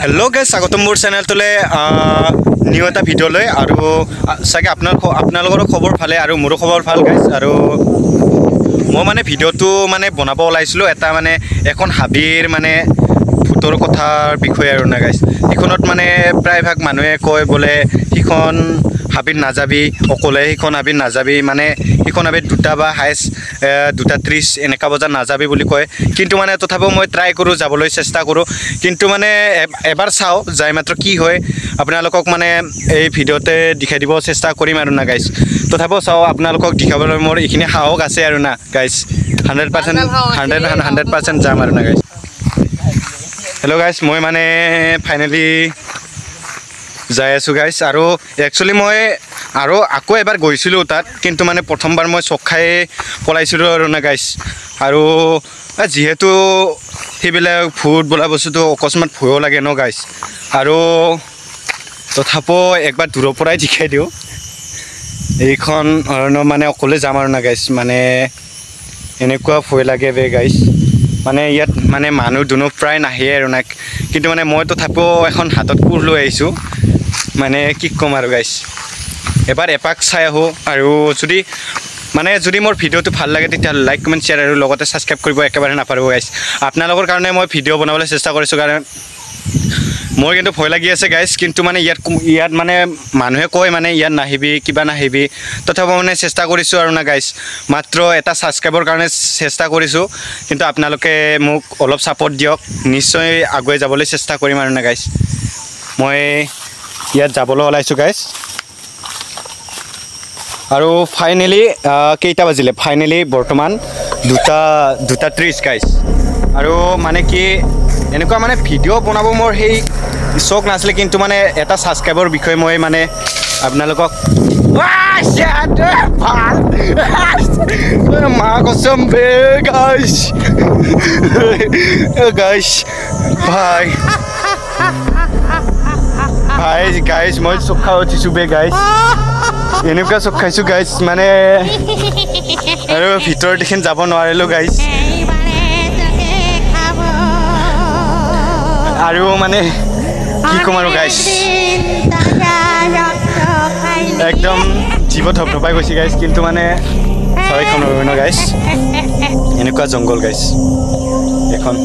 hello guys स्वागतम मोर channel तले new एटा video লৈ আৰু সাকে আপোনালোকৰ খবৰ ভালে আৰু মোৰো খবৰ ভাল গাইস আৰু মই মানে ভিডিওটো মানে বনাব ওলাইছিলো এটা মানে এখন হাবিৰ মানে ফুটৰ কথাৰ বিষয় আৰু না গাইস এখনত মানে প্ৰায় ভাগ মানুহে কয় বলে হিখন হাবিত নাযাবি অকলে হিখন হাবিত নাযাবি মানে হিখন হাবিত দুটা বা হাইস 2:30 এনেকা বজা নাযাবি বুলি কয় কিন্তু মানে তথাপিও মই ট্রাই কৰো যাবলৈ চেষ্টা কৰো কিন্তু মানে এবাৰ চাও যাই মাত্ৰ কি হয় আপোনালোকক মানে এই ভিডিওতে দেখাই দিব চেষ্টা কৰিম আৰু না গাইস তথাপিও চাও আপোনালোকক দেখাবলৈ মোৰ এখিনি হাওক আছে আৰু না গাইস 100% যাম আৰু না গাইস हेलो गाइस মই মানে ফাইনালি যাই আছো গাইস আৰু একচুয়ালি মই আৰু আকৌ এবাৰ গৈছিলো তাত কিন্তু মানে প্ৰথমবাৰ মই চখাই পলাইছিলো আৰু না গাইস আৰু যেহেতু হেবিলা ফুড বলা বস্তুটো অকস্মাত ভয় লাগে ন গাইস আৰু তথাপিও একবাৰ দূৰৰ পৰাই দেখাই দিও এইখন মানে অকলে যাম আৰু না গাইস মানে এনেকুৱা ভয় লাগে বে গাইস মানে ইয়াত মানে মানুহ দুনো প্ৰায় নাহে আৰু না কিন্তু মানে মই তথাপিও এখন হাতত কুৰ লৈ আইছো মানে কি কম আৰু গাইস এবাৰ এপাক চাই আহো আৰু যদি মোৰ ভিডিওটো ভাল লাগে তেতিয়া লাইক কমেন্ট শেয়াৰ আৰু লগতে সাবস্ক্ৰাইব কৰিব একেবাৰে নাপাৰিব গাইস আপোনালোকৰ কাৰণে মই ভিডিও বনাবলৈ চেষ্টা কৰিছো কাৰণ মোৰ কিন্তু ভয় লাগি আছে গাইস কিন্তু মানে ইয়াত মানে মানুহে কয় মানে ইয়াত নাহিবি কিবা নাহিবি তথাপিও মানে চেষ্টা কৰিছো আৰু না গাইস মাত্ৰ এটা সাবস্ক্ৰাইবৰ কাৰণে চেষ্টা কৰিছো কিন্তু আপোনালোকে মোক অলপ সাপোৰ্ট দিয়ক নিশ্চয় আগুৱাই যাবলৈ চেষ্টা কৰিম আৰু না গাইস মই ইয়াত যাবলৈ ওলাইছো গাইস আৰু ফাইনালি কেইটা বাজিলে ফাইনালি বৰ্তমান 2:30 গাইস আৰু মানে কি এনেকুৱা মানে ভিডিও বনাব মোৰ হেই শখ নাছিলে কিন্তু মানে এটা সাবস্ক্ৰাইবৰ বিষয় মই মানে আপোনালোকক মা কসম বে গাইস গাইস ভাই গাইস মই চখা উঠিছো বে গাইস এনেকুৱা চখাইছো গাইস মানে আৰু ভিতৰ দেখেন যাব নোৱাৰিলো গাইস আৰু মানে কি কম আৰু গাইস একদম জীৱ ধপধপাই গৈছে গাইস কিন্তু মানে ছয়খন ন গাইস এনেকুৱা জংগল গাইস এখন